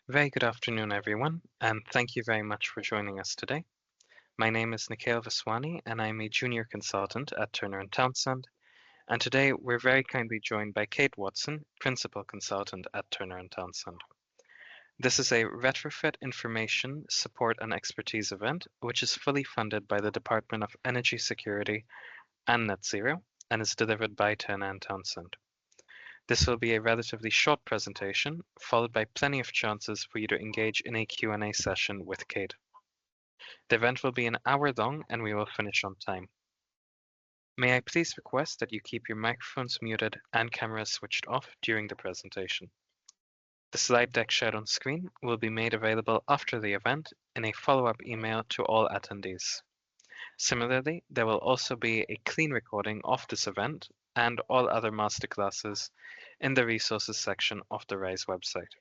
Very good afternoon, everyone, and thank you very much for joining us today. My name is Nikhil Vaswani, and I'm a junior consultant at Turner & Townsend. And today we're very kindly joined by Kate Watson, principal consultant at Turner & Townsend. This is a retrofit information, support, and expertise event, which is fully funded by the Department of Energy Security and Net Zero, and is delivered by Turner & Townsend. This will be a relatively short presentation, followed by plenty of chances for you to engage in a Q&A session with Kate. The event will be an hour long and we will finish on time. May I please request that you keep your microphones muted and cameras switched off during the presentation. The slide deck shared on screen will be made available after the event in a follow-up email to all attendees. Similarly, there will also be a clean recording of this event and all other masterclasses in the resources section of the RISE website.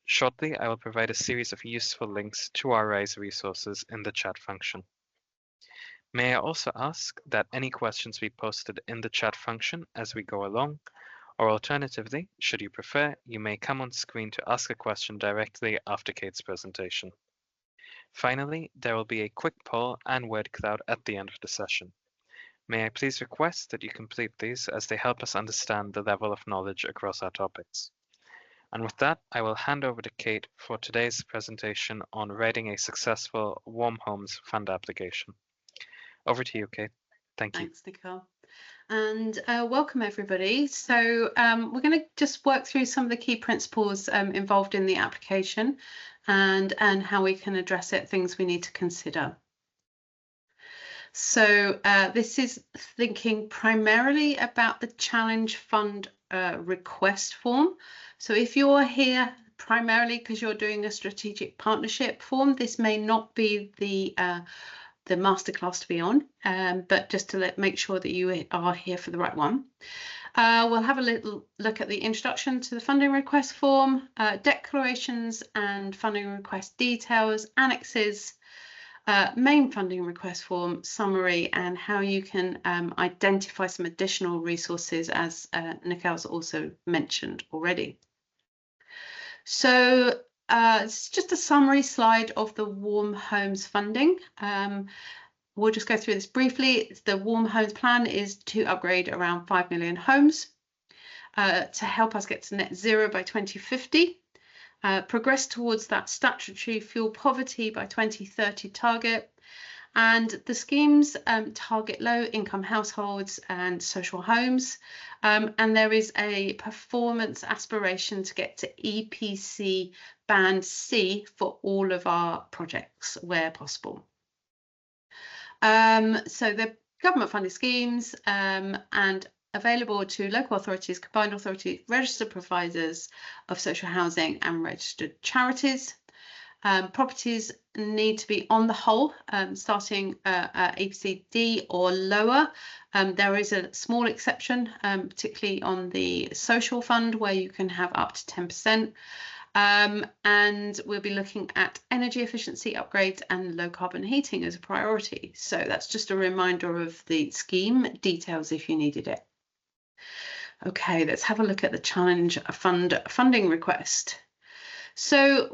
Shortly, I will provide a series of useful links to our RISE resources in the chat function. May I also ask that any questions be posted in the chat function as we go along, or alternatively, should you prefer, you may come on screen to ask a question directly after Kate's presentation. Finally, there will be a quick poll and word cloud at the end of the session. May I please request that you complete these as they help us understand the level of knowledge across our topics. And with that, I will hand over to Kate for today's presentation on writing a successful Warm Homes Fund application. Over to you, Kate. Thank you. Thanks, Nicole. And welcome, everybody. So we're going to just work through some of the key principles involved in the application and how we can address it, things we need to consider. So this is thinking primarily about the Challenge Fund request form. So if you're here primarily because you're doing a strategic partnership form, this may not be the masterclass to be on, but just to make sure that you are here for the right one. We'll have a little look at the introduction to the funding request form, declarations and funding request details, annexes, main funding request form, summary, and how you can identify some additional resources, as Nikhil's also mentioned already. So it's just a summary slide of the Warm Homes funding. We'll just go through this briefly. The Warm Homes plan is to upgrade around 5 million homes to help us get to net zero by 2050, progress towards that statutory fuel poverty by 2030 target. And the schemes target low-income households and social homes. And there is a performance aspiration to get to EPC Band C for all of our projects where possible. So the government-funded schemes and available to local authorities, combined authorities, registered providers of social housing and registered charities. Properties need to be on the whole starting at EPC D or lower. There is a small exception, particularly on the social fund, where you can have up to 10%. And we'll be looking at energy efficiency upgrades and low carbon heating as a priority. So that's just a reminder of the scheme details if you needed it. Okay, let's have a look at the Challenge Fund funding request. So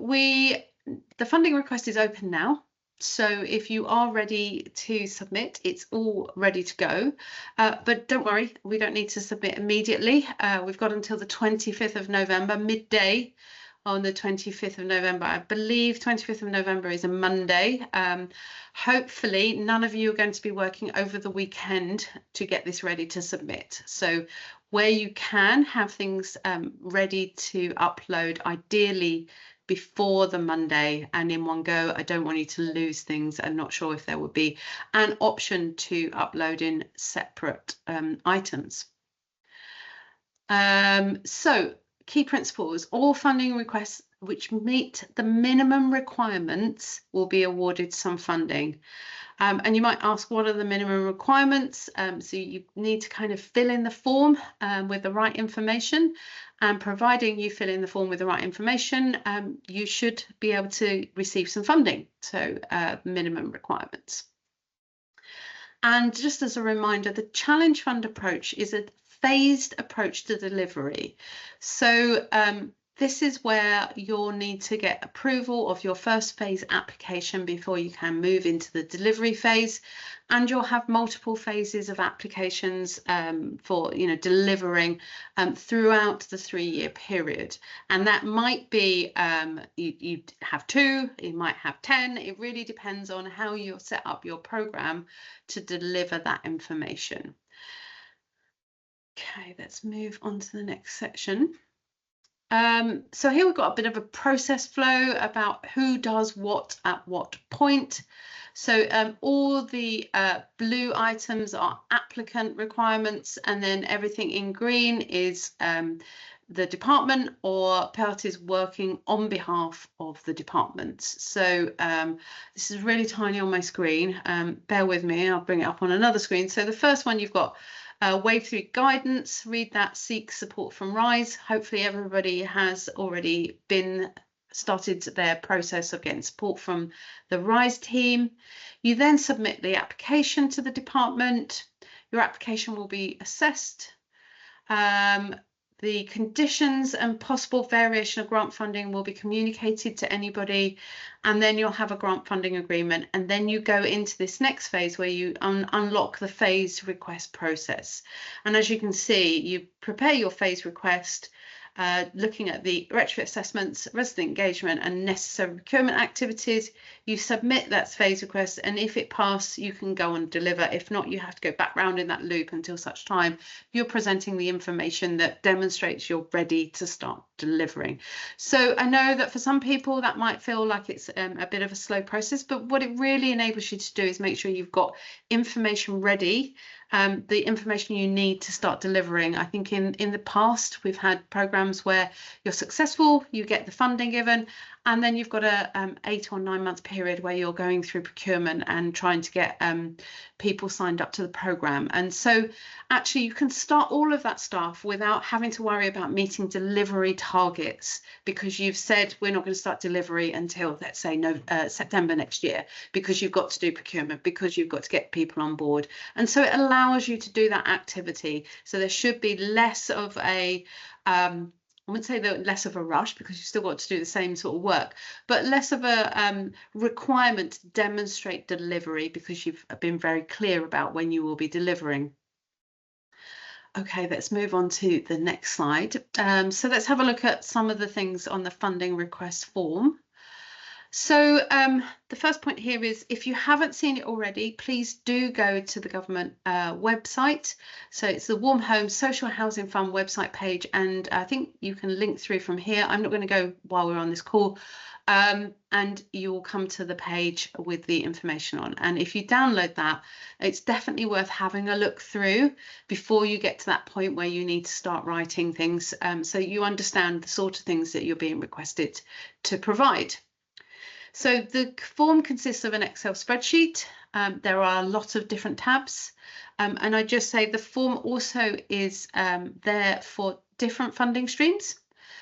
the funding request is open now. So if you are ready to submit, it's all ready to go. But don't worry, we don't need to submit immediately. We've got until the 25th of November, midday on the 25th of November. I believe 25th of November is a Monday. Hopefully none of you are going to be working over the weekend to get this ready to submit. So where you can have things ready to upload, ideally before the Monday and in one go. I don't want you to lose things. I'm not sure if there would be an option to upload in separate items. So key principles: all funding requests which meet the minimum requirements will be awarded some funding. And you might ask, what are the minimum requirements? So you need to kind of fill in the form with the right information, and providing you fill in the form with the right information, you should be able to receive some funding. So minimum requirements. And just as a reminder, the Challenge Fund approach is a phased approach to delivery. So this is where you'll need to get approval of your first phase application before you can move into the delivery phase, and you'll have multiple phases of applications for delivering throughout the 3-year period. And that might be you have 2, you might have 10. It really depends on how you set up your program to deliver that information. Okay, let's move on to the next section. So here we've got a bit of a process flow about who does what at what point. So all the blue items are applicant requirements, and then everything in green is the department or parties working on behalf of the department. So this is really tiny on my screen. Bear with me, I'll bring it up on another screen. So the first one, you've got Wave 3 guidance, read that, seek support from RISE. Hopefully everybody has already started their process of getting support from the RISE team. You then submit the application to the department. Your application will be assessed. The conditions and possible variation of grant funding will be communicated to anybody, and then you'll have a grant funding agreement, and then you go into this next phase where you unlock the phase request process. And as you can see, you prepare your phase request, looking at the retrofit assessments, resident engagement and necessary procurement activities. You submit that phase request, and if it passes, you can go and deliver. If not, you have to go back round in that loop until such time you're presenting the information that demonstrates you're ready to start delivering. So I know that for some people that might feel like it's a bit of a slow process, but what it really enables you to do is make sure you've got information ready, the information you need to start delivering. I think in the past we've had programs where you're successful, you get the funding given, and then you've got a 8 or 9 month period where you're going through procurement and trying to get people signed up to the program. And so actually you can start all of that stuff without having to worry about meeting delivery targets, because you've said we're not going to start delivery until, let's say, September next year, because you've got to do procurement, because you've got to get people on board. And so it allows you to do that activity. So there should be less of a I wouldn't say that less of a rush, because you've still got to do the same sort of work, but less of a requirement to demonstrate delivery, because you've been very clear about when you will be delivering. Okay, let's move on to the next slide. So let's have a look at some of the things on the funding request form. So the first point here is, if you haven't seen it already, please do go to the government website. So it's the Warm Homes Social Housing Fund website page, and I think you can link through from here. I'm not going to go while we're on this call, and you will come to the page with the information on. And if you download that, it's definitely worth having a look through before you get to that point where you need to start writing things, so you understand the sort of things that you're being requested to provide. So the form consists of an Excel spreadsheet. There are a lot of different tabs. And I just say the form also is there for different funding streams.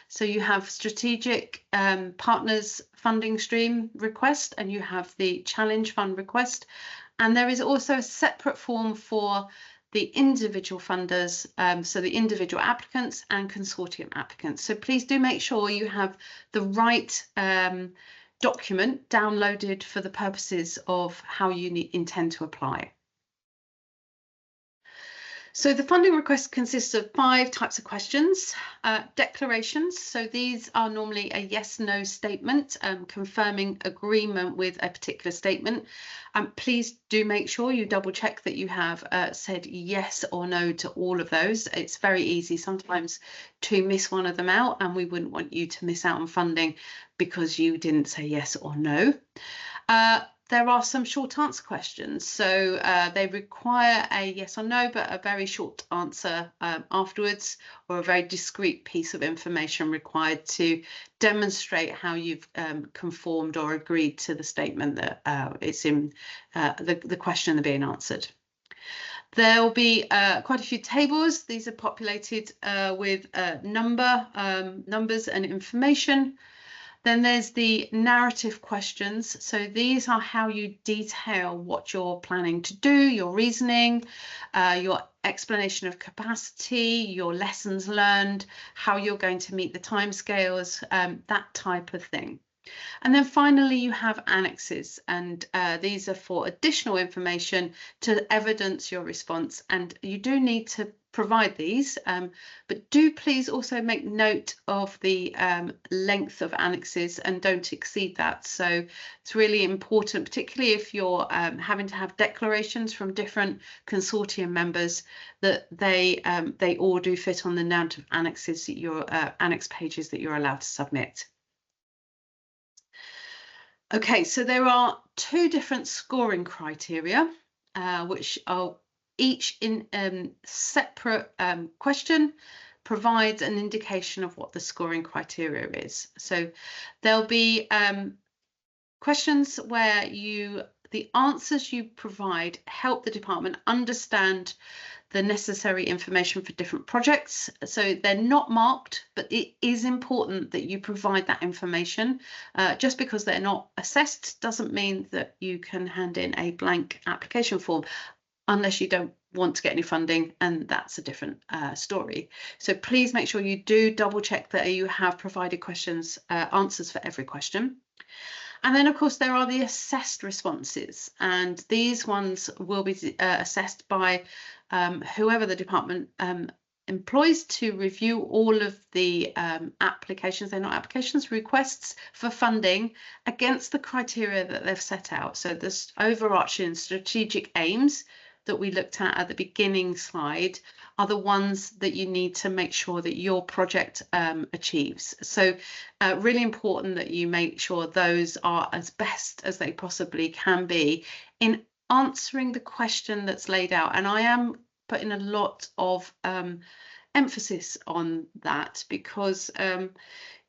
So you have strategic partners funding stream request, and you have the challenge fund request. And there is also a separate form for the individual funders, so the individual applicants and consortium applicants. So please do make sure you have the right document downloaded for the purposes of how you intend to apply. So the funding request consists of 5 types of questions. Declarations, so these are normally a yes/no statement confirming agreement with a particular statement. Please do make sure you double check that you have said yes or no to all of those. It's very easy sometimes to miss one of them out, and we wouldn't want you to miss out on funding because you didn't say yes or no. There are some short answer questions, so they require a yes or no, but a very short answer afterwards, or a very discrete piece of information required to demonstrate how you've conformed or agreed to the statement that it's in the question being answered. There will be quite a few tables. These are populated with numbers and information. Then there's the narrative questions. So these are how you detail what you're planning to do, your reasoning, your explanation of capacity, your lessons learned, how you're going to meet the timescales, that type of thing. And then finally, you have annexes, and these are for additional information to evidence your response. And you do need to provide these, but do please also make note of the length of annexes and don't exceed that. So it's really important, particularly if you're having to have declarations from different consortium members, that they all do fit on the amount of annexes that your annex pages that you're allowed to submit. Okay, so there are two different scoring criteria, which are each in separate question provides an indication of what the scoring criteria is. So there'll be questions where the answers you provide help the department understand the necessary information for different projects. So they're not marked, but it is important that you provide that information. Just because they're not assessed doesn't mean that you can hand in a blank application form, unless you don't want to get any funding, and that's a different story. So please make sure you do double check that you have provided answers for every question. And then, of course, there are the assessed responses, and these ones will be assessed by whoever the department employs to review all of the applications, they're not applications, requests for funding against the criteria that they've set out. So this overarching strategic aims that we looked at the beginning slide are the ones that you need to make sure that your project achieves. So really important that you make sure those are as best as they possibly can be in answering the question that's laid out. And I am putting a lot of emphasis on that because,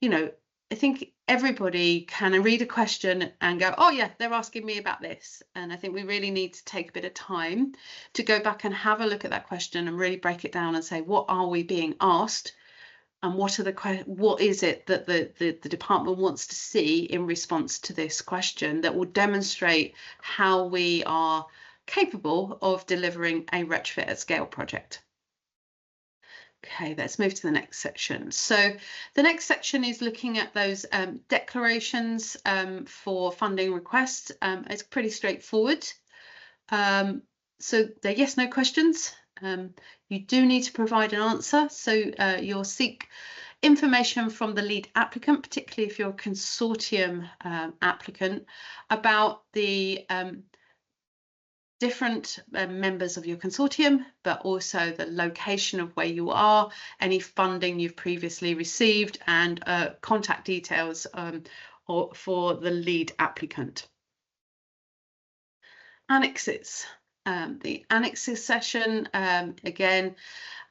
you know, I think everybody can read a question and go, oh yeah, they're asking me about this. And I think we really need to take a bit of time to go back and have a look at that question and really break it down and say, what are we being asked? And what is it that the department wants to see in response to this question that will demonstrate how we are capable of delivering a retrofit at scale project. Okay, let's move to the next section. So the next section is looking at those declarations for funding requests. It's pretty straightforward. So they're yes, no questions. You do need to provide an answer. So you'll seek information from the lead applicant, particularly if you're a consortium applicant, about the different members of your consortium, but also the location of where you are, any funding you've previously received, and contact details for the lead applicant. Annexes. The annexes session, again,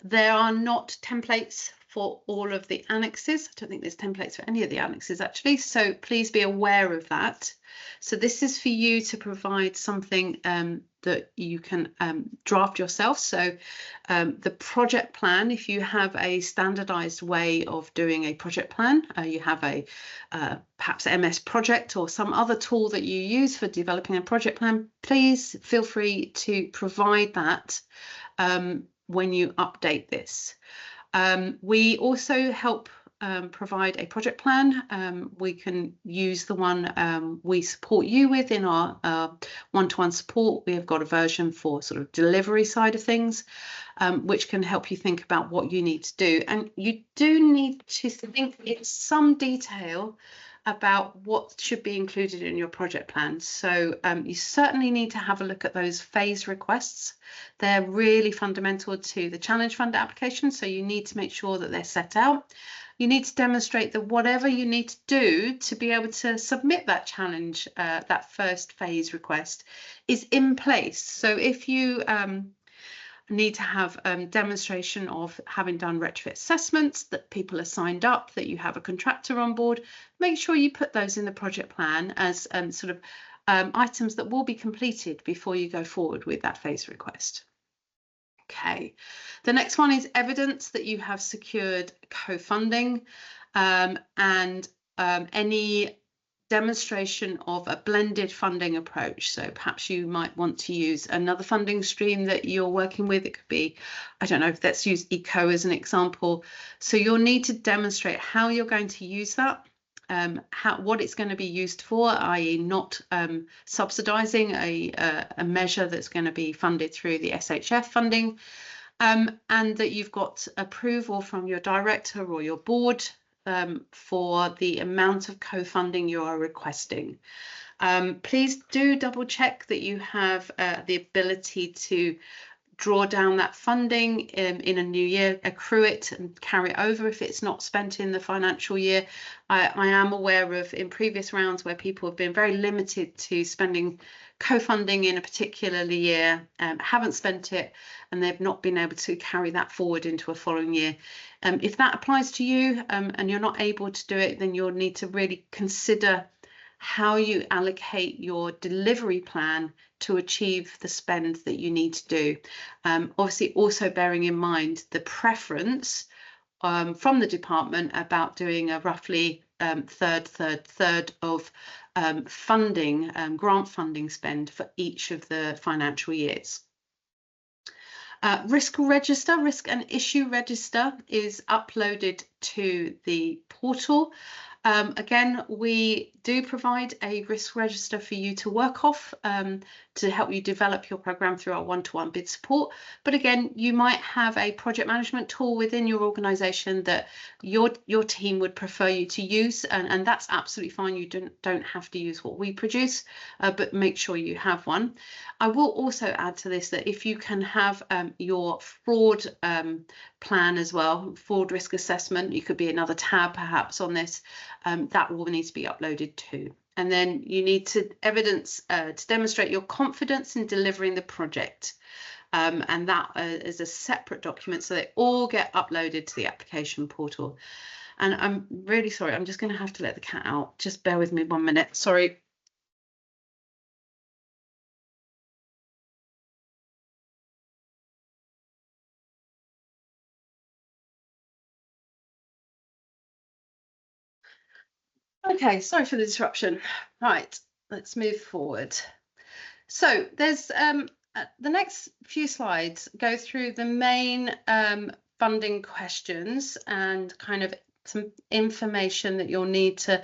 there are not templates for all of the annexes. I don't think there's templates for any of the annexes actually, so please be aware of that. So this is for you to provide something that you can draft yourself. So the project plan, if you have a standardized way of doing a project plan, you have a perhaps MS Project or some other tool that you use for developing a project plan, please feel free to provide that when you update this. We also help provide a project plan. We can use the one we support you with in our one-to-one support. We have got a version for sort of delivery side of things, which can help you think about what you need to do. And you do need to think in some detail about what should be included in your project plan. So you certainly need to have a look at those phase requests. They're really fundamental to the challenge fund application, so you need to make sure that they're set out. You need to demonstrate that whatever you need to do to be able to submit that challenge, that first phase request, is in place. So if you need to have demonstration of having done retrofit assessments, that people are signed up, that you have a contractor on board, make sure you put those in the project plan as sort of items that will be completed before you go forward with that phase request. Okay, the next one is evidence that you have secured co-funding, and any demonstration of a blended funding approach. So perhaps you might want to use another funding stream that you're working with. It could be, I don't know, let's use ECO as an example. So you'll need to demonstrate how you're going to use that, what it's going to be used for, i.e. not subsidising a measure that's going to be funded through the SHF funding, and that you've got approval from your director or your board for the amount of co-funding you are requesting. Please do double check that you have the ability to draw down that funding in a new year, accrue it and carry it over if it's not spent in the financial year. I am aware of in previous rounds where people have been very limited to spending co-funding in a particular year, haven't spent it, and they've not been able to carry that forward into a following year. If that applies to you and you're not able to do it, then you'll need to really consider how you allocate your delivery plan to achieve the spend that you need to do. Obviously, also bearing in mind the preference from the department about doing a roughly third of funding, grant funding spend for each of the financial years. Risk and issue register is uploaded to the portal. Again, we do provide a risk register for you to work off to help you develop your program through our one-to-one bid support. But again, you might have a project management tool within your organization that your team would prefer you to use, and that's absolutely fine. You don't have to use what we produce, but make sure you have one. I will also add to this that if you can have your fraud plan as well, fraud risk assessment, you could be another tab perhaps on this, that will need to be uploaded too. And then you need to evidence to demonstrate your confidence in delivering the project. And that is a separate document, so they all get uploaded to the application portal. And I'm really sorry, I'm just going to have to let the cat out. Just bear with me 1 minute. Sorry. Okay, sorry for the disruption. Right, let's move forward. So there's the next few slides go through the main funding questions and kind of some information that you'll need to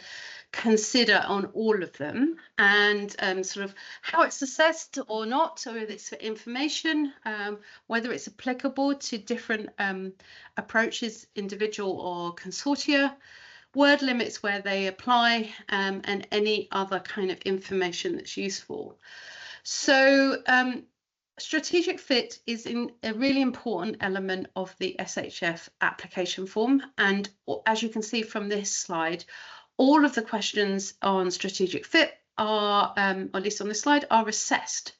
consider on all of them, and sort of how it's assessed or not, so whether it's for information, whether it's applicable to different approaches, individual or consortia, word limits where they apply, and any other kind of information that's useful. So strategic fit is a really important element of the SHF application form, and as you can see from this slide, all of the questions on strategic fit are, or at least on this slide, are assessed.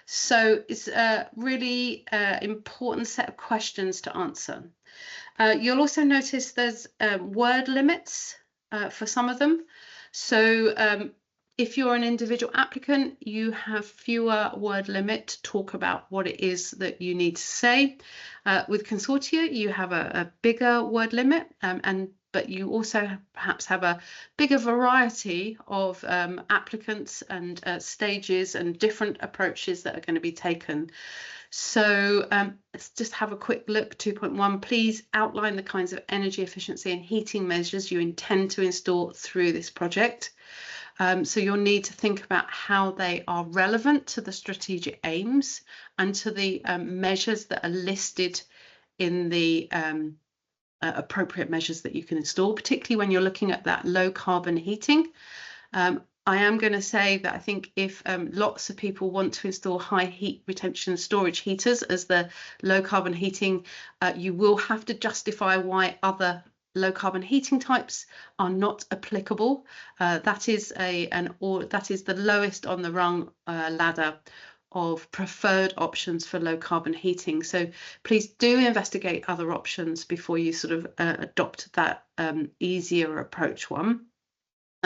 So it's a really important set of questions to answer. You'll also notice there's word limits for some of them. So if you're an individual applicant, you have fewer word limit to talk about what it is that you need to say. With consortia, you have a bigger word limit, but you also perhaps have a bigger variety of applicants and stages and different approaches that are going to be taken. So let's just have a quick look. 2.1, please outline the kinds of energy efficiency and heating measures you intend to install through this project. So you'll need to think about how they are relevant to the strategic aims and to the measures that are listed in the appropriate measures that you can install, particularly when you're looking at that low carbon heating. I am going to say that I think if lots of people want to install high heat retention storage heaters as the low carbon heating, you will have to justify why other low carbon heating types are not applicable. That is the lowest on the rung ladder of preferred options for low carbon heating. So please do investigate other options before you sort of adopt that easier approach one.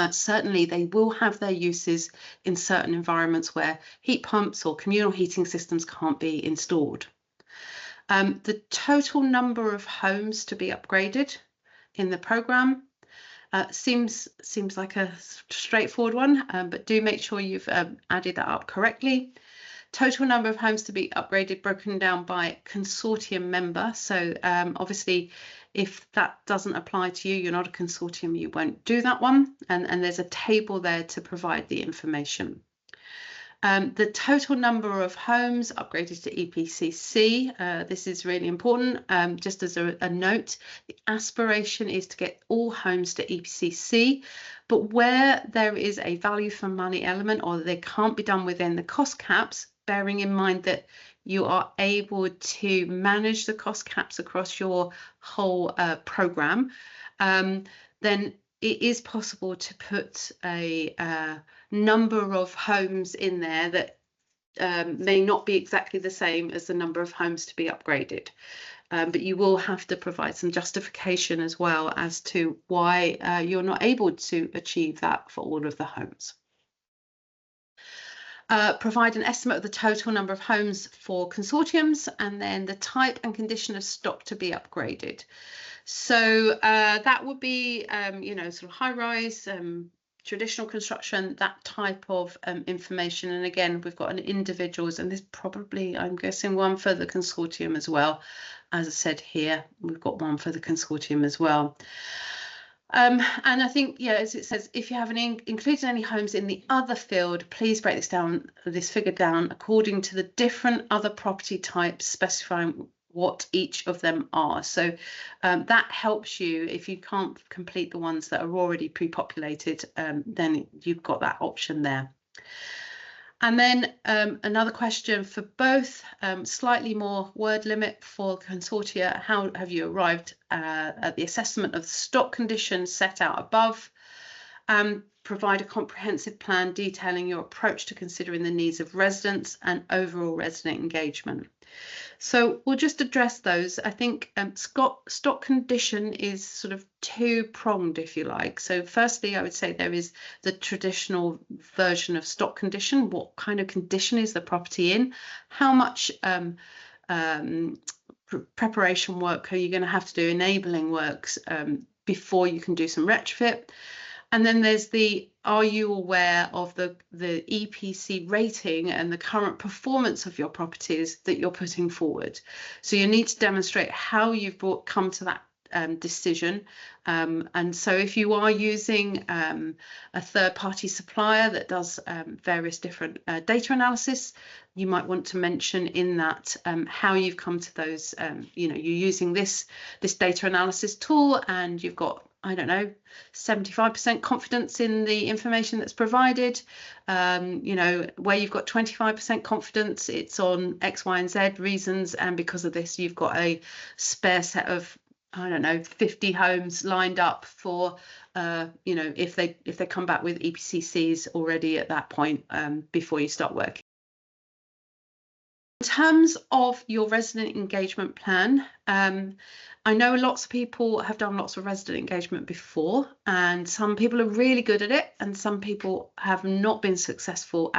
Certainly they will have their uses in certain environments where heat pumps or communal heating systems can't be installed. The total number of homes to be upgraded in the programme, Seems like a straightforward one, but do make sure you've added that up correctly. Total number of homes to be upgraded broken down by consortium member. So obviously, if that doesn't apply to you, you're not a consortium, you won't do that one. And there's a table there to provide the information. The total number of homes upgraded to EPCC, this is really important. Just as a note, the aspiration is to get all homes to EPCC, but where there is a value for money element or they can't be done within the cost caps, bearing in mind that you are able to manage the cost caps across your whole program, then it is possible to put a number of homes in there that may not be exactly the same as the number of homes to be upgraded. But you will have to provide some justification as well as to why you're not able to achieve that for all of the homes. Provide an estimate of the total number of homes for consortiums and then the type and condition of stock to be upgraded. So that would be, you know, sort of high-rise, traditional construction, that type of information. And again, we've got an individuals, and there's probably, I'm guessing, one for the consortium as well. As I said here, we've got one for the consortium as well. And I think, yeah, as it says, if you haven't included any homes in the other field, please break this figure down according to the different other property types, specifying what each of them are. So that helps you if you can't complete the ones that are already pre-populated, then you've got that option there. And then another question for both, slightly more word limit for consortia. How have you arrived at the assessment of the stock conditions set out above? Provide a comprehensive plan detailing your approach to considering the needs of residents and overall resident engagement. So we'll just address those. I think stock condition is sort of two-pronged, if you like. So firstly, I would say there is the traditional version of stock condition. What kind of condition is the property in? How much preparation work are you going to have to do, enabling works, before you can do some retrofit? And then there's the, are you aware of the EPC rating and the current performance of your properties that you're putting forward? So you need to demonstrate how you've come to that decision. And so if you are using a third-party supplier that does various different data analysis, you might want to mention in that how you've come to those, you know, you're using this data analysis tool and you've got, I don't know, 75% confidence in the information that's provided. You know, where you've got 25% confidence, it's on X, Y, and Z reasons, and because of this, you've got a spare set of, I don't know, 50 homes lined up for, you know, if they come back with EPCCs already at that point before you start working. In terms of your resident engagement plan, I know lots of people have done lots of resident engagement before, and some people are really good at it, and some people have not been as successful.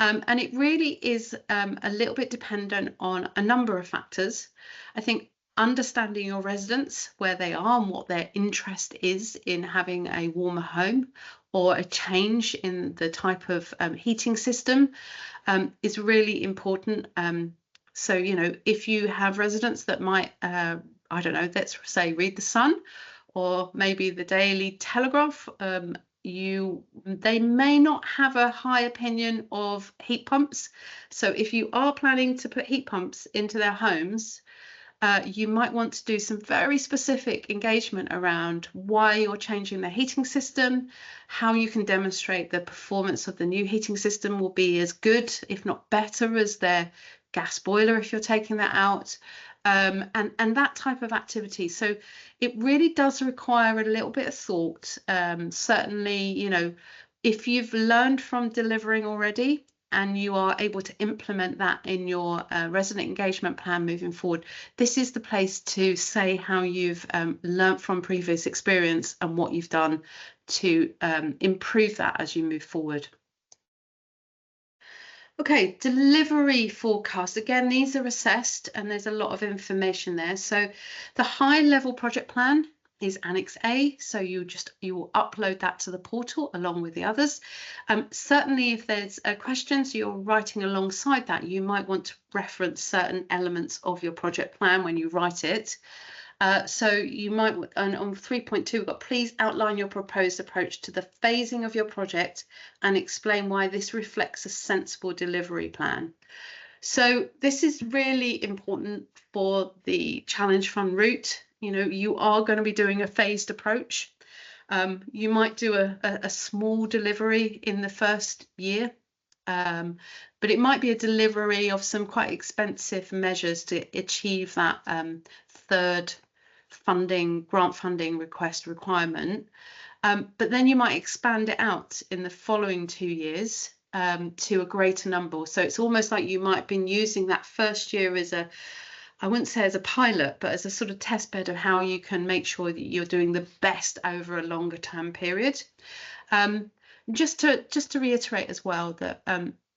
And it really is a little bit dependent on a number of factors. I think understanding your residents, where they are and what their interest is in having a warmer home or a change in the type of heating system is really important. So, you know, if you have residents that might, I don't know, let's say read the Sun or maybe the Daily Telegraph, they may not have a high opinion of heat pumps. So if you are planning to put heat pumps into their homes, you might want to do some very specific engagement around why you're changing the heating system, how you can demonstrate the performance of the new heating system will be as good, if not better, as their gas boiler if you're taking that out, and that type of activity. So it really does require a little bit of thought. Certainly, you know, if you've learned from delivering already, and you are able to implement that in your resident engagement plan moving forward, this is the place to say how you've learnt from previous experience and what you've done to improve that as you move forward. Okay, delivery forecast. Again, these are assessed and there's a lot of information there. So the high level project plan is Annex A, so you will upload that to the portal along with the others. Certainly, if there's questions you're writing alongside that, you might want to reference certain elements of your project plan when you write it. So you might, and on 3.2, we've got please outline your proposed approach to the phasing of your project and explain why this reflects a sensible delivery plan. So this is really important for the challenge fund route. You know, you are going to be doing a phased approach. You might do a small delivery in the first year, but it might be a delivery of some quite expensive measures to achieve that third grant funding request requirement. But then you might expand it out in the following 2 years to a greater number. So it's almost like you might have been using that first year as I wouldn't say as a pilot, but as a sort of test bed of how you can make sure that you're doing the best over a longer term period. Just to reiterate as well that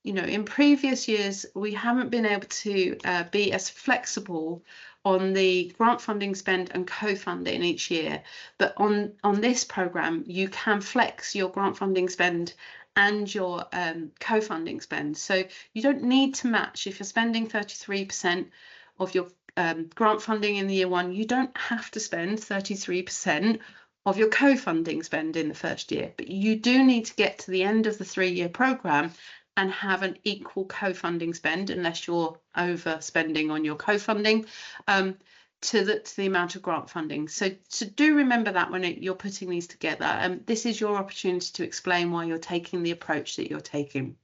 you know, in previous years we haven't been able to be as flexible on the grant funding spend and co-funding each year, but on this program you can flex your grant funding spend and your co-funding spend. So you don't need to match. If you're spending 33% of your grant funding in the year one, you don't have to spend 33% of your co-funding spend in the first year, but you do need to get to the end of the 3-year program and have an equal co-funding spend, unless you're overspending on your co-funding, to the amount of grant funding. So do remember that when you're putting these together. This is your opportunity to explain why you're taking the approach that you're taking.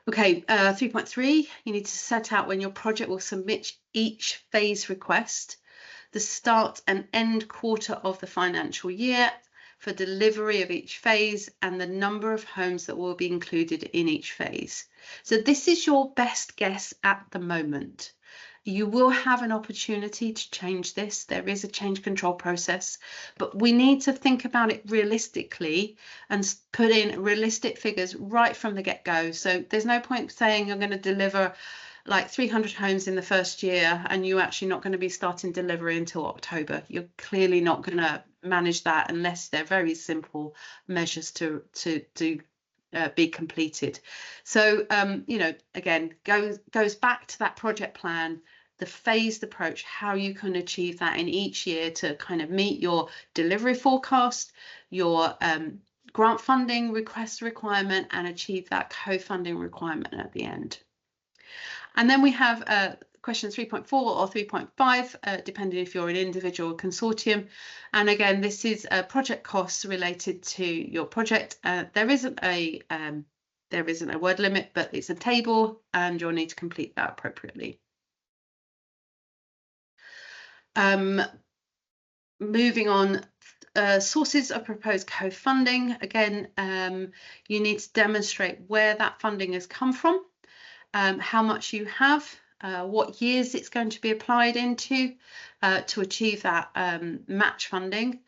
Okay, 3.3, you need to set out when your project will submit each phase request, the start and end quarter of the financial year for delivery of each phase, and the number of homes that will be included in each phase. So this is your best guess at the moment. You will have an opportunity to change this. There is a change control process, but we need to think about it realistically and put in realistic figures right from the get-go. So there's no point saying you're going to deliver like 300 homes in the first year and you're actually not going to be starting delivery until October. You're clearly not going to manage that unless they're very simple measures to be completed. So you know, again, goes back to that project plan, the phased approach, how you can achieve that in each year to kind of meet your delivery forecast, your grant funding request requirement, and achieve that co-funding requirement at the end. And then we have question 3.4 or 3.5, depending if you're an individual consortium. And again, this is project costs related to your project. There isn't a word limit, but it's a table and you'll need to complete that appropriately. Moving on, sources of proposed co-funding. Again, you need to demonstrate where that funding has come from, how much you have, what years it's going to be applied into to achieve that match funding.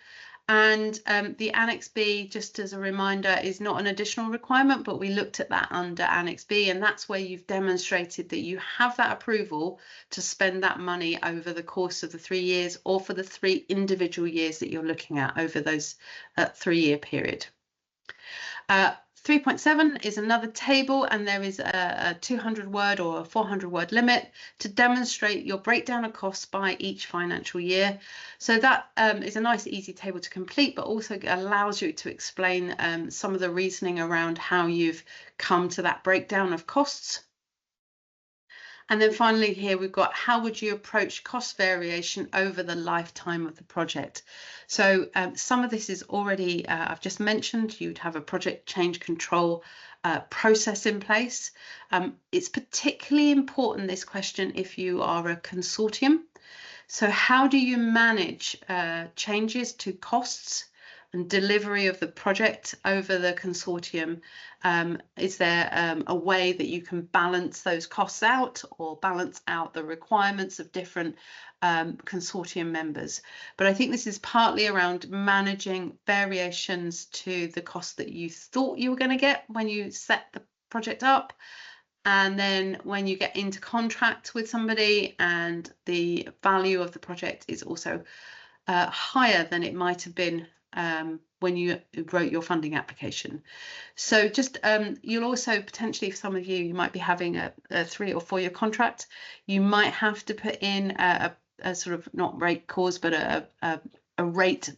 And the Annex B, just as a reminder, is not an additional requirement, but we looked at that under Annex B, and that's where you've demonstrated that you have that approval to spend that money over the course of the 3 years or for the 3 individual years that you're looking at over those 3-year period. 3.7 is another table, and there is a 200-word or a 400-word limit to demonstrate your breakdown of costs by each financial year. So that is a nice, easy table to complete, but also allows you to explain some of the reasoning around how you've come to that breakdown of costs. And then finally here we've got how would you approach cost variation over the lifetime of the project. So some of this is already, I've just mentioned, you'd have a project change control process in place. It's particularly important, this question, if you are a consortium. So how do you manage changes to costs and delivery of the project over the consortium? Is there a way that you can balance those costs out or balance out the requirements of different consortium members? But I think this is partly around managing variations to the cost that you thought you were going to get when you set the project up. And then when you get into contract with somebody and the value of the project is also higher than it might have been when you wrote your funding application. So just you'll also potentially, for some of you, you might be having a 3 or 4 year contract. You might have to put in a sort of not rate clause, but a rate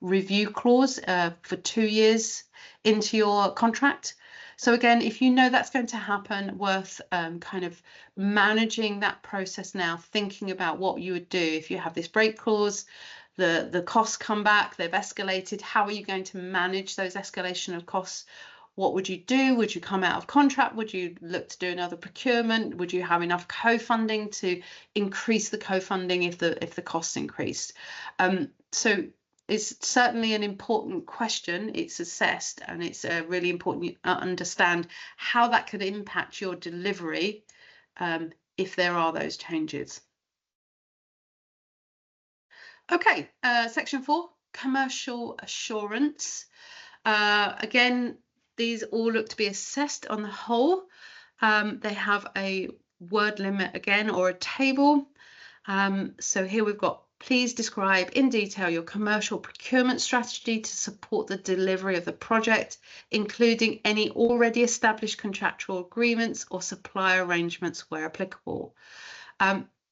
review clause for 2 years into your contract. So again, if you know that's going to happen, worth kind of managing that process now, thinking about what you would do if you have this break clause, the costs come back, they've escalated. How are you going to manage those escalation of costs? What would you do? Would you come out of contract? Would you look to do another procurement? Would you have enough co-funding to increase the co-funding if the costs increased? So it's certainly an important question. It's assessed, and it's really important you understand how that could impact your delivery if there are those changes. Okay, section 4, commercial assurance. Again, these all look to be assessed on the whole. They have a word limit again, or a table. So here we've got, please describe in detail your commercial procurement strategy to support the delivery of the project, including any already established contractual agreements or supply arrangements where applicable.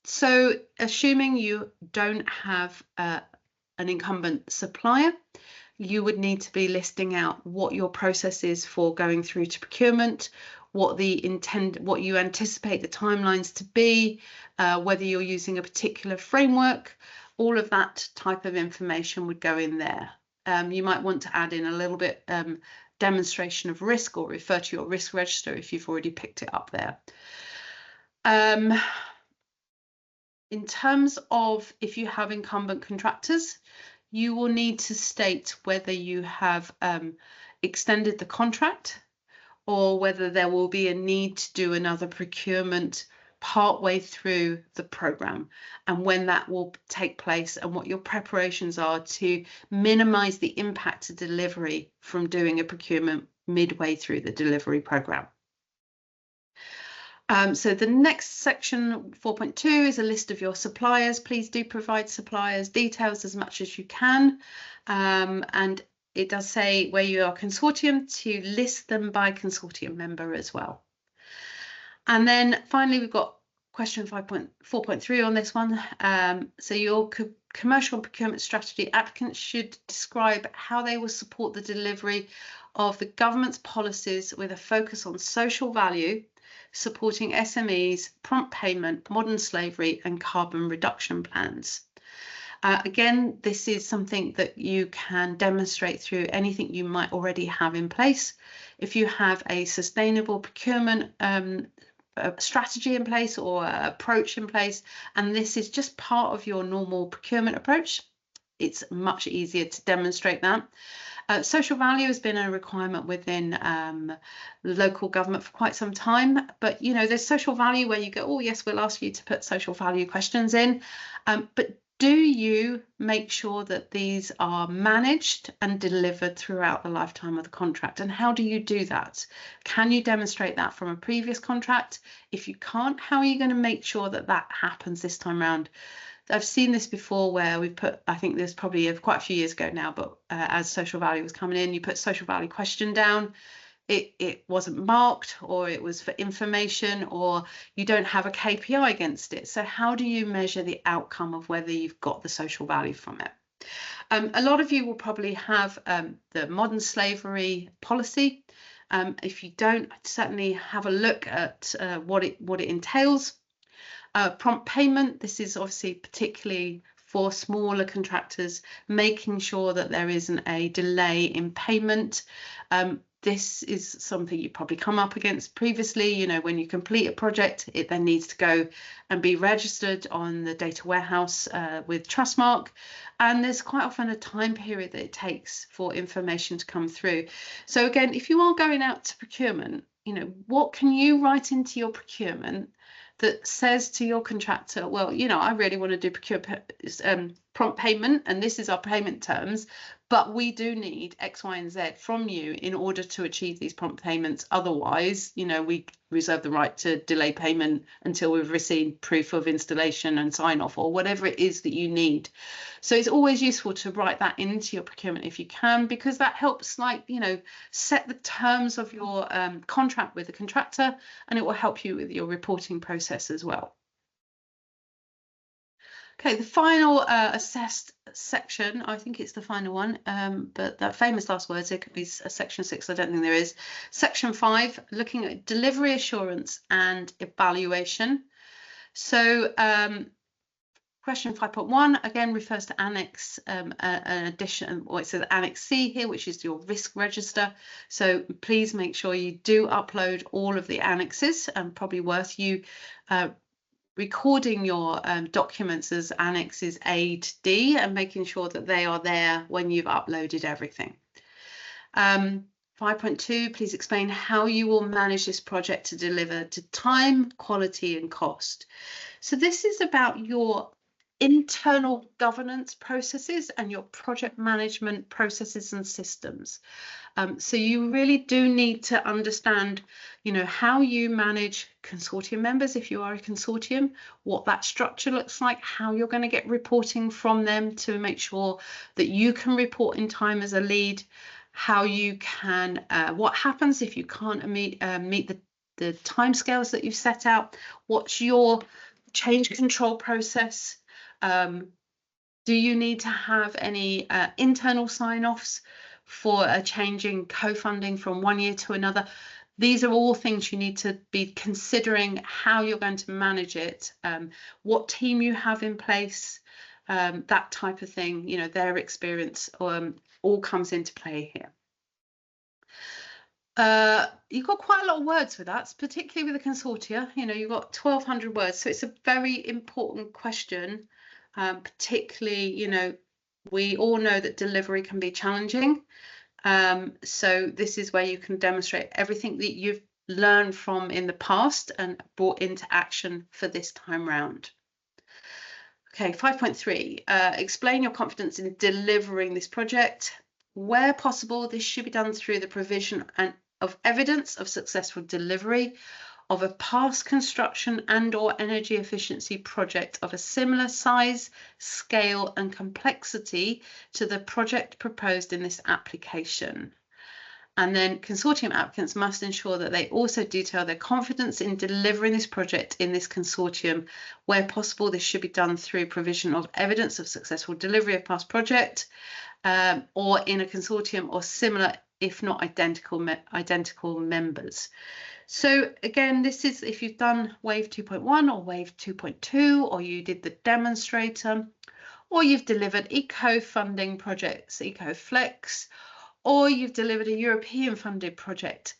So assuming you don't have an incumbent supplier, you would need to be listing out what your process is for going through to procurement, what you anticipate the timelines to be, whether you're using a particular framework. All of that type of information would go in there. You might want to add in a little bit demonstration of risk, or refer to your risk register if you've already picked it up there. In terms of if you have incumbent contractors, you will need to state whether you have extended the contract, or whether there will be a need to do another procurement partway through the program, and when that will take place, and what your preparations are to minimize the impact to delivery from doing a procurement midway through the delivery program. So the next section, 4.2, is a list of your suppliers. Please do provide suppliers details as much as you can. And it does say where you are consortium to list them by consortium member as well. And then finally, we've got question 4.3 on this one. So your commercial procurement strategy applicants should describe how they will support the delivery of the government's policies with a focus on social value, supporting SMEs, prompt payment, modern slavery, and carbon reduction plans. Again, this is something that you can demonstrate through anything you might already have in place. If you have a sustainable procurement strategy in place, or approach in place, and this is just part of your normal procurement approach, it's much easier to demonstrate that. Social value has been a requirement within local government for quite some time, but you know, there's social value where you go, oh yes, we'll ask you to put social value questions in, but do you make sure that these are managed and delivered throughout the lifetime of the contract? And how do you do that? Can you demonstrate that from a previous contract? If you can't, how are you going to make sure that that happens this time around? I've seen this before where we've put, I think there's probably quite a few years ago now, but as social value was coming in, you put social value question down. It wasn't marked, or it was for information, or you don't have a KPI against it. So how do you measure the outcome of whether you've got the social value from it? A lot of you will probably have the modern slavery policy. If you don't, certainly have a look at what it entails. Prompt payment, this is obviously particularly for smaller contractors, making sure that there isn't a delay in payment. This is something you probably come up against previously. You know, when you complete a project, it then needs to go and be registered on the data warehouse with Trustmark. And there's quite often a time period that it takes for information to come through. So again, if you are going out to procurement, you know, what can you write into your procurement that says to your contractor, well, you know, I really want to do prompt payment, and this is our payment terms, but we do need X, Y, and Z from you in order to achieve these prompt payments. Otherwise, you know, we reserve the right to delay payment until we've received proof of installation and sign off, or whatever it is that you need. So it's always useful to write that into your procurement if you can, because that helps, like, you know, set the terms of your contract with the contractor, and it will help you with your reporting process as well. Okay, the final assessed section, I think it's the final one, but that famous last words, it could be a section 6, I don't think there is. Section 5, looking at delivery assurance and evaluation. So question 5.1 again refers to Annex, an addition, or it says Annex C here, which is your risk register. So please make sure you do upload all of the annexes, and probably worth you recording your documents as annexes A to D and making sure that they are there when you've uploaded everything. 5.2, please explain how you will manage this project to deliver to time, quality, and cost. So this is about your internal governance processes and your project management processes and systems. So you really do need to understand, you know, how you manage consortium members if you are a consortium, what that structure looks like, how you're going to get reporting from them to make sure that you can report in time as a lead, how you can, what happens if you can't meet the timescales that you've set out, what's your change control process, do you need to have any internal sign-offs for changing co-funding from one year to another? These are all things you need to be considering how you're going to manage it, what team you have in place, that type of thing, you know, their experience all comes into play here. You've got quite a lot of words with that, particularly with a consortia. You know, you've got 1,200 words, so it's a very important question. Particularly, you know, we all know that delivery can be challenging. So this is where you can demonstrate everything that you've learned from in the past and brought into action for this time round. Okay, 5.3, explain your confidence in delivering this project. Where possible, this should be done through the provision of evidence of successful delivery of a past construction and/or energy efficiency project of a similar size, scale, and complexity to the project proposed in this application. And then consortium applicants must ensure that they also detail their confidence in delivering this project in this consortium. Where possible, this should be done through provision of evidence of successful delivery of past project, or in a consortium or similar, if not identical members. So again, this is if you've done Wave 2.1 or Wave 2.2, or you did the demonstrator, or you've delivered eco-funding projects, EcoFlex, or you've delivered a European funded project,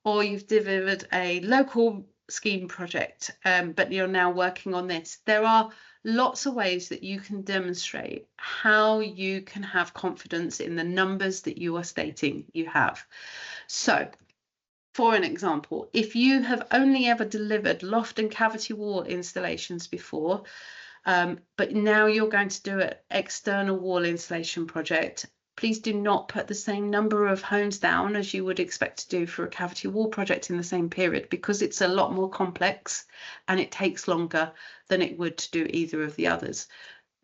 or you've delivered a local scheme project, but you're now working on this. There are lots of ways that you can demonstrate how you can have confidence in the numbers that you are stating you have. So, for an example, if you have only ever delivered loft and cavity wall installations before, but now you're going to do an external wall installation project, please do not put the same number of homes down as you would expect to do for a cavity wall project in the same period, because it's a lot more complex and it takes longer than it would to do either of the others.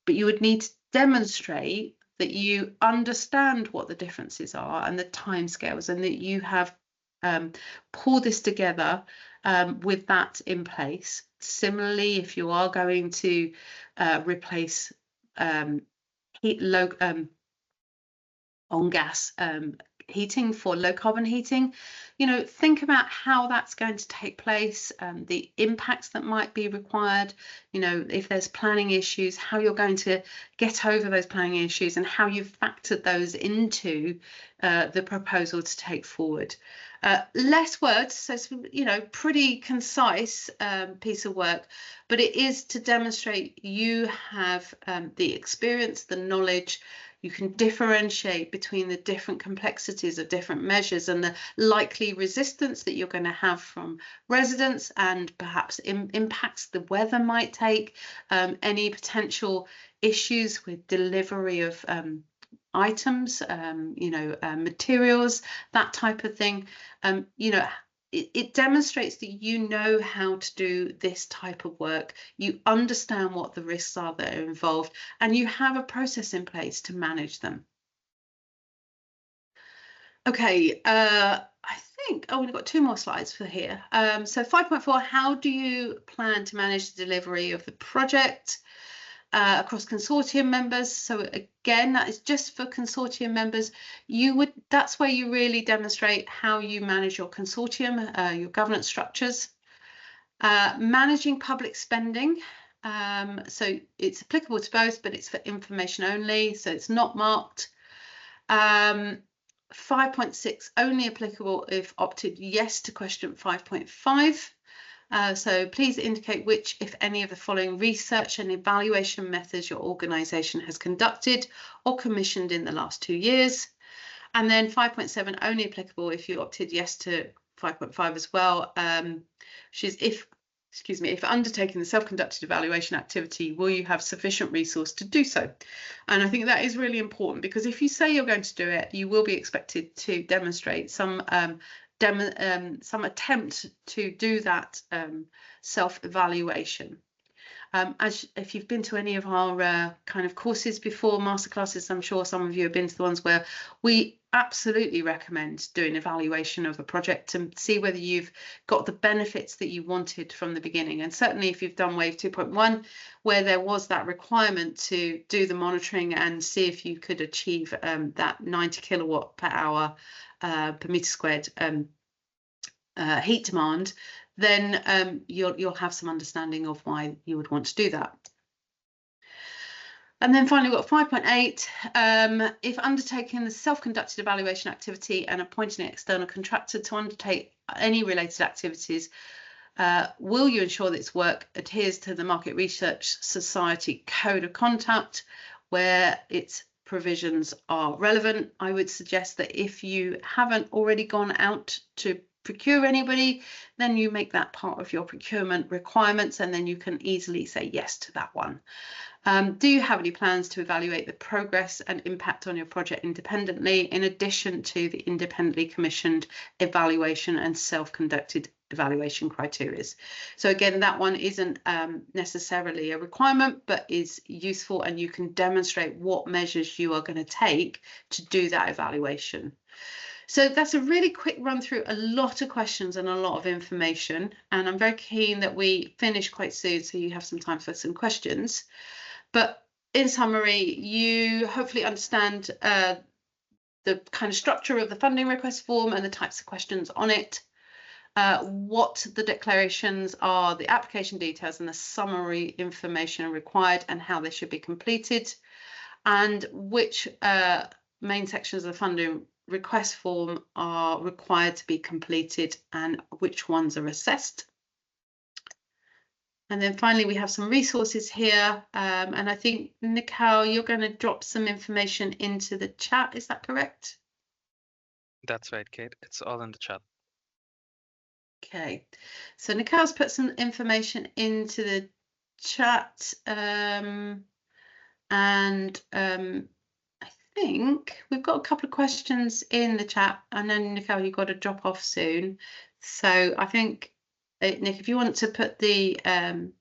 But you would need to demonstrate that you understand what the differences are and the timescales, and that you have pulled this together with that in place. Similarly, if you are going to replace on gas heating for low carbon heating, you know, think about how that's going to take place, the impacts that might be required, you know, if there's planning issues, how you're going to get over those planning issues, and how you've factored those into the proposal to take forward. Less words, so it's, you know, pretty concise piece of work, but it is to demonstrate you have the experience, the knowledge. You can differentiate between the different complexities of different measures and the likely resistance that you're going to have from residents, and perhaps impacts the weather might take, any potential issues with delivery of items, materials, that type of thing. It demonstrates that you know how to do this type of work, you understand what the risks are that are involved, and you have a process in place to manage them. Okay, I think, we've got 2 more slides for here. So 5.4, how do you plan to manage the delivery of the project across consortium members? So again, that is just for consortium members. That's where you really demonstrate how you manage your consortium, your governance structures. Managing public spending. So it's applicable to both, but it's for information only, so it's not marked. 5.6 only applicable if opted yes to question 5.5. So please indicate which, if any, of the following research and evaluation methods your organisation has conducted or commissioned in the last 2 years. And then 5.7 only applicable if you opted yes to 5.5 as well, which is if undertaking the self-conducted evaluation activity, will you have sufficient resource to do so? And I think that is really important, because if you say you're going to do it, you will be expected to demonstrate some attempt to do that self-evaluation. If you've been to any of our kind of courses before, masterclasses, I'm sure some of you have been to the ones where we absolutely recommend doing evaluation of a project to see whether you've got the benefits that you wanted from the beginning. And certainly if you've done Wave 2.1, where there was that requirement to do the monitoring and see if you could achieve that 90 kilowatt per hour per meter squared heat demand, then you'll have some understanding of why you would want to do that. And then finally, we've got 5.8. If undertaking the self-conducted evaluation activity and appointing an external contractor to undertake any related activities, will you ensure that its work adheres to the Market Research Society Code of Conduct, where its provisions are relevant? I would suggest that if you haven't already gone out to procure anybody, then you make that part of your procurement requirements, and then you can easily say yes to that one. Do you have any plans to evaluate the progress and impact on your project independently, in addition to the independently commissioned evaluation and self-conducted evaluation criteria? So again, that one isn't necessarily a requirement, but is useful, and you can demonstrate what measures you are going to take to do that evaluation. So that's a really quick run through a lot of questions and a lot of information, and I'm very keen that we finish quite soon so you have some time for some questions. But in summary, you hopefully understand the kind of structure of the funding request form and the types of questions on it, what the declarations are, the application details and the summary information required and how they should be completed, and which main sections of the funding request form are required to be completed and which ones are assessed. And then finally, we have some resources here. And I think, Nicole, you're going to drop some information into the chat. Is that correct? That's right, Kate. It's all in the chat. Okay. So Nicole's put some information into the chat. I think we've got a couple of questions in the chat. And then, Nicole, you've got to drop off soon. So I think, Nick, if you want to put the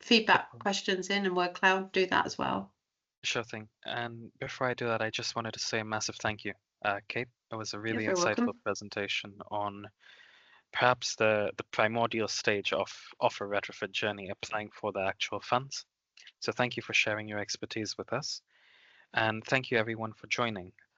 feedback questions in and word cloud, do that as well. Sure thing. And before I do that, I just wanted to say a massive thank you, Kate. It was a really insightful welcome. presentation on perhaps the primordial stage of a retrofit journey, applying for the actual funds. So thank you for sharing your expertise with us. And thank you everyone for joining.